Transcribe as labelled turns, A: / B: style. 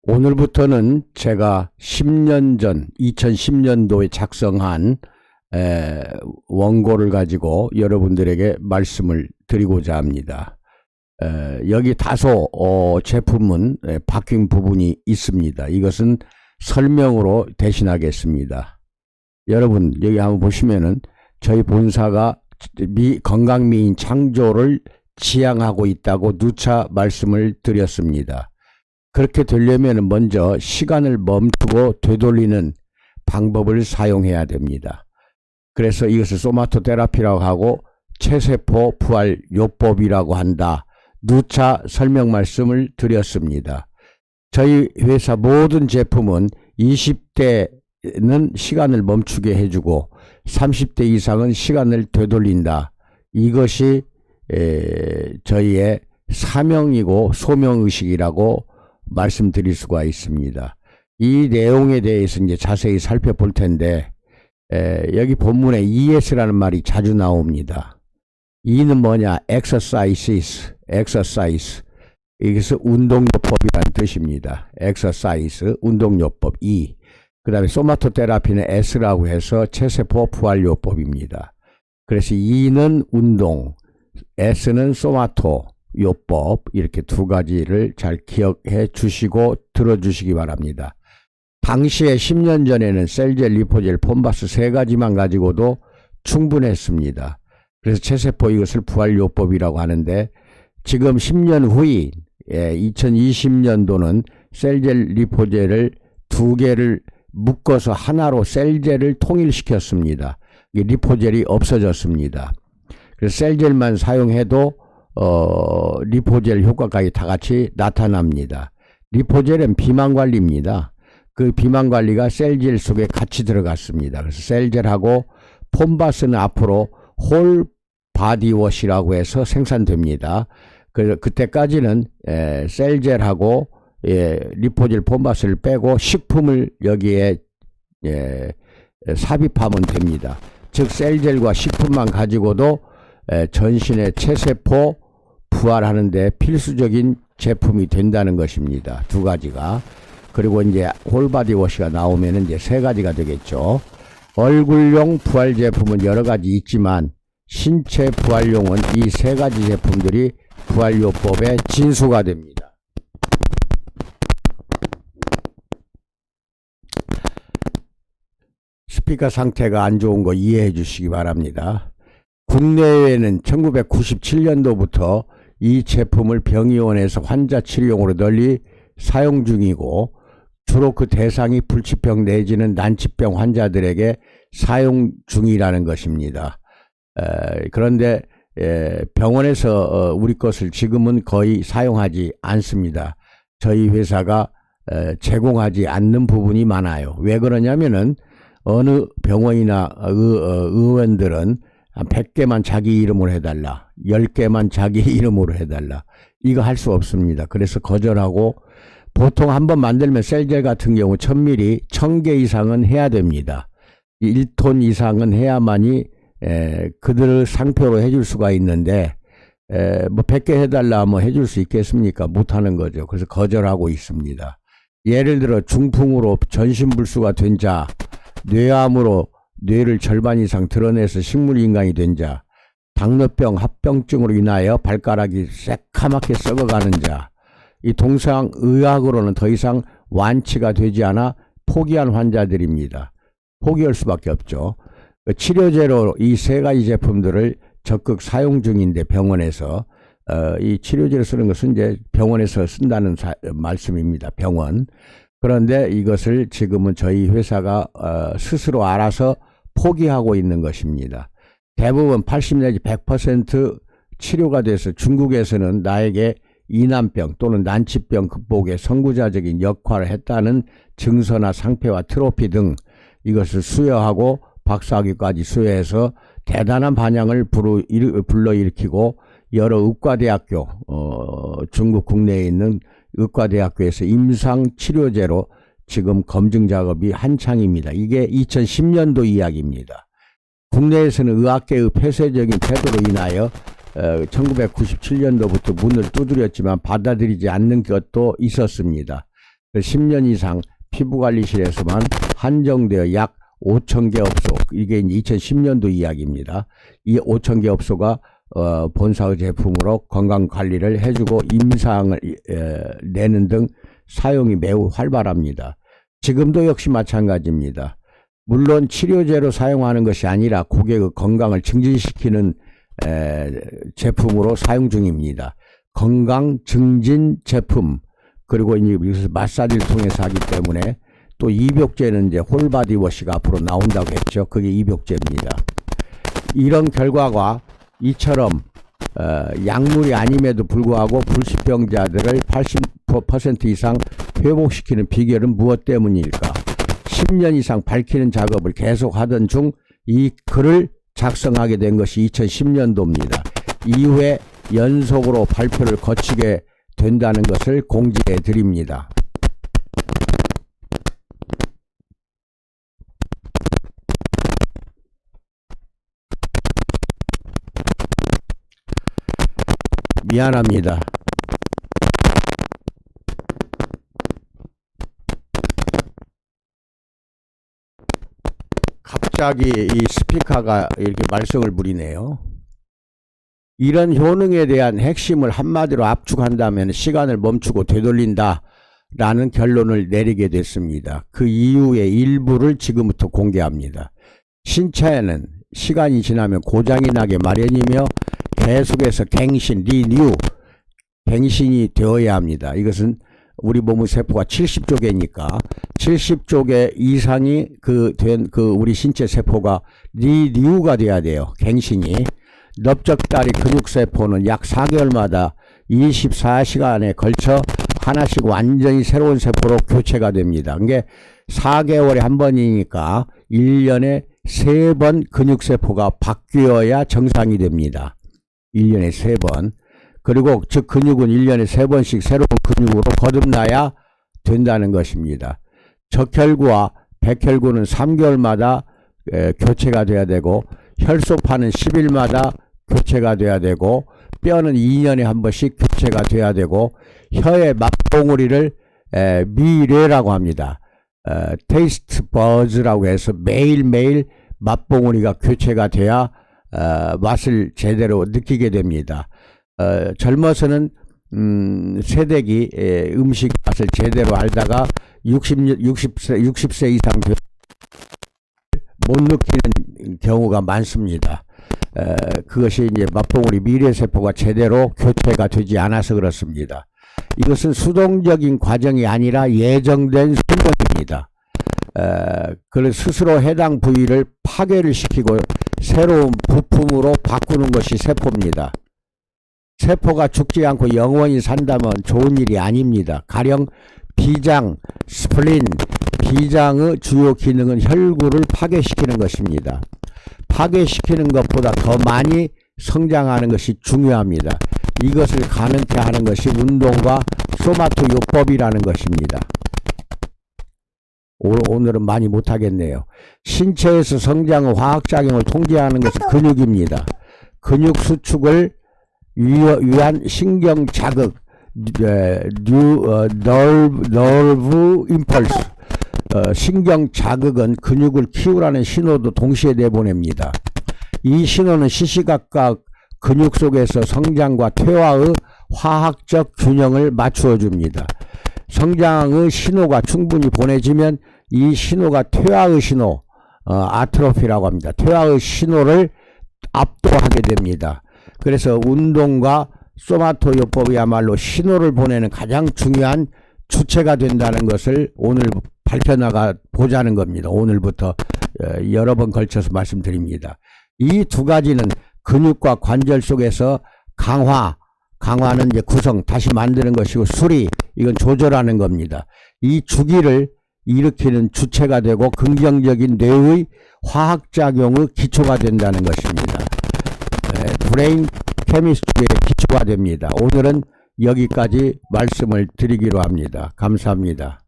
A: 오늘부터는 제가 10년 전 2010년도에 작성한 원고를 가지고 여러분들에게 말씀을 드리고자 합니다. 여기 다소 제품은 바뀐 부분이 있습니다. 이것은 설명으로 대신하겠습니다. 여러분 여기 한번 보시면은 저희 본사가 건강미인 창조를 지향하고 있다고 누차 말씀을 드렸습니다. 그렇게 되려면 먼저 시간을 멈추고 되돌리는 방법을 사용해야 됩니다. 그래서 이것을 소마토 테라피라고 하고 체세포 부활 요법이라고 한다. 누차 설명 말씀을 드렸습니다. 저희 회사 모든 제품은 20대는 시간을 멈추게 해주고 30대 이상은 시간을 되돌린다. 이것이 저희의 사명이고 소명의식이라고 말씀드릴 수가 있습니다. 이 내용에 대해서 이제 자세히 살펴볼 텐데, 여기 본문에 ES라는 말이 자주 나옵니다. E는 뭐냐? exercise. 이것은 운동요법이라는 뜻입니다. exercise, 운동요법, E. 그 다음에 소마토 테라피는 S라고 해서 체세포 부활요법입니다. 그래서 E는 운동, S는 소마토 요법, 이렇게 두 가지를 잘 기억해 주시고 들어주시기 바랍니다. 당시에 10년 전에는 셀젤, 리포젤, 폼바스 세 가지만 가지고도 충분했습니다. 그래서 체세포 이것을 부활요법이라고 하는데, 지금 10년 후인 2020년도는 셀젤, 리포젤을 두 개를 묶어서 하나로 셀젤을 통일시켰습니다. 리포젤이 없어졌습니다. 그래서 셀젤만 사용해도 리포젤 효과까지 다 같이 나타납니다. 리포젤은 비만관리입니다. 그 비만관리가 셀젤 속에 같이 들어갔습니다. 그래서 셀젤하고 폼바스는 앞으로 홀 바디워시라고 해서 생산됩니다. 그때까지는 셀젤하고 리포젤, 폼바스를 빼고 식품을 여기에 삽입하면 됩니다. 즉 셀젤과 식품만 가지고도 전신의 체세포 부활하는 데 필수적인 제품이 된다는 것입니다. 두 가지가. 그리고 이제 홀바디 워시가 나오면 이제 세 가지가 되겠죠. 얼굴용 부활 제품은 여러 가지 있지만 신체 부활용은 이 세 가지 제품들이 부활요법의 진수가 됩니다. 스피커 상태가 안 좋은 거 이해해 주시기 바랍니다. 국내에는 1997년도부터 이 제품을 병의원에서 환자 치료용으로 널리 사용 중이고, 주로 그 대상이 불치병 내지는 난치병 환자들에게 사용 중이라는 것입니다. 그런데 병원에서 우리 것을 지금은 거의 사용하지 않습니다. 저희 회사가 제공하지 않는 부분이 많아요. 왜 그러냐면은 어느 병원이나 의원들은 100개만 자기 이름으로 해달라, 10개만 자기 이름으로 해달라, 이거 할 수 없습니다. 그래서 거절하고, 보통 한번 만들면 셀젤 같은 경우 1000ml 1000개 이상은 해야 됩니다. 1톤 이상은 해야만이 그들을 상표로 해줄 수가 있는데, 뭐 100개 해달라 뭐 해줄 수 있겠습니까? 못하는 거죠. 그래서 거절하고 있습니다. 예를 들어 중풍으로 전신불수가 된 자, 뇌암으로 뇌를 절반 이상 드러내서 식물인간이 된 자, 당뇨병, 합병증으로 인하여 발가락이 새카맣게 썩어가는 자, 이 동상의학으로는 더 이상 완치가 되지 않아 포기한 환자들입니다. 포기할 수밖에 없죠. 치료제로 이 세 가지 제품들을 적극 사용 중인데, 병원에서 이 치료제를 쓰는 것은 이제 병원에서 쓴다는 말씀입니다. 병원. 그런데 이것을 지금은 저희 회사가 스스로 알아서 포기하고 있는 것입니다. 대부분 80 내지 100% 치료가 돼서 중국에서는 나에게 이난병 또는 난치병 극복에 선구자적인 역할을 했다는 증서나 상패와 트로피 등 이것을 수여하고 박사학위까지 수여해서 대단한 반향을 불러일으키고, 여러 의과대학교, 중국 국내에 있는 의과대학교에서 임상치료제로 지금 검증 작업이 한창입니다. 이게 2010년도 이야기입니다. 국내에서는 의학계의 폐쇄적인 태도로 인하여 1997년도부터 문을 두드렸지만 받아들이지 않는 것도 있었습니다. 10년 이상 피부관리실에서만 한정되어 약 5,000개 업소, 이게 2010년도 이야기입니다. 이 5,000개 업소가 본사의 제품으로 건강관리를 해주고 임상을 내는 등 사용이 매우 활발합니다. 지금도 역시 마찬가지입니다. 물론 치료제로 사용하는 것이 아니라 고객의 건강을 증진시키는 제품으로 사용 중입니다. 건강 증진 제품, 그리고 이제 마사지를 통해서 하기 때문에 또 입욕제는 이제 홀바디워시가 앞으로 나온다고 했죠. 그게 입욕제입니다. 이런 결과가 이처럼 약물이 아님에도 불구하고 불치병자들을 80% 이상 회복시키는 비결은 무엇 때문일까? 10년 이상 밝히는 작업을 계속하던 중 이 글을 작성하게 된 것이 2010년도입니다. 이후에 연속으로 발표를 거치게 된다는 것을 공지해 드립니다. 미안합니다. 갑자기 이 스피커가 이렇게 말썽을 부리네요. 이런 효능에 대한 핵심을 한마디로 압축한다면 시간을 멈추고 되돌린다 라는 결론을 내리게 됐습니다. 그 이유의 일부를 지금부터 공개합니다. 신체에는 시간이 지나면 고장이 나게 마련이며 계속해서 갱신, 리뉴, 갱신이 되어야 합니다. 이것은 우리 몸의 세포가 70조 개니까 70조 개 이상이 우리 신체 세포가 리뉴가 돼야 돼요. 갱신이. 넓적다리 근육세포는 약 4개월마다 24시간에 걸쳐 하나씩 완전히 새로운 세포로 교체가 됩니다. 이게 4개월에 한 번이니까 1년에 3번 근육세포가 바뀌어야 정상이 됩니다. 1년에 3번. 그리고 즉 근육은 1년에 3번씩 새로운 근육으로 거듭나야 된다는 것입니다. 적혈구와 백혈구는 3개월마다 교체가 돼야 되고 혈소판은 10일마다 교체가 돼야 되고 뼈는 2년에 한 번씩 교체가 돼야 되고 혀의 맛봉우리를 미뢰라고 합니다. 테이스트 버즈라고 해서 매일매일 맛봉우리가 교체가 돼야 맛을 제대로 느끼게 됩니다. 젊어서는 새댁이 음식 맛을 제대로 알다가 60세 이상 못 느끼는 경우가 많습니다. 그것이 이제 맛봉우리 미뢰세포가 제대로 교체가 되지 않아서 그렇습니다. 이것은 수동적인 과정이 아니라 예정된 순정입니다. 그래서 스스로 해당 부위를 파괴를 시키고 새로운 부품으로 바꾸는 것이 세포입니다. 세포가 죽지 않고 영원히 산다면 좋은 일이 아닙니다. 가령 비장, 스플린, 비장의 주요 기능은 혈구를 파괴시키는 것입니다. 파괴시키는 것보다 더 많이 성장하는 것이 중요합니다. 이것을 가능케 하는 것이 운동과 소마토요법이라는 것입니다. 오늘은 많이 못하겠네요. 신체에서 성장의 화학작용을 통제하는 것은 근육입니다. 근육 수축을 위한 신경 자극, nerve impulse, 신경 자극은 근육을 키우라는 신호도 동시에 내보냅니다. 이 신호는 시시각각 근육 속에서 성장과 퇴화의 화학적 균형을 맞추어 줍니다. 성장의 신호가 충분히 보내지면 이 신호가 퇴화의 신호, 아트로피라고 합니다. 퇴화의 신호를 압도하게 됩니다. 그래서 운동과 소마토요법이야말로 신호를 보내는 가장 중요한 주체가 된다는 것을 오늘 밝혀나가 보자는 겁니다. 오늘부터 여러 번 걸쳐서 말씀드립니다. 이 두 가지는 근육과 관절 속에서 강화는 이제 구성, 다시 만드는 것이고 수리, 이건 조절하는 겁니다. 이 주기를 일으키는 주체가 되고 긍정적인 뇌의 화학작용의 기초가 된다는 것입니다. 브레인 케미스트리의 기초가 됩니다. 오늘은 여기까지 말씀을 드리기로 합니다. 감사합니다.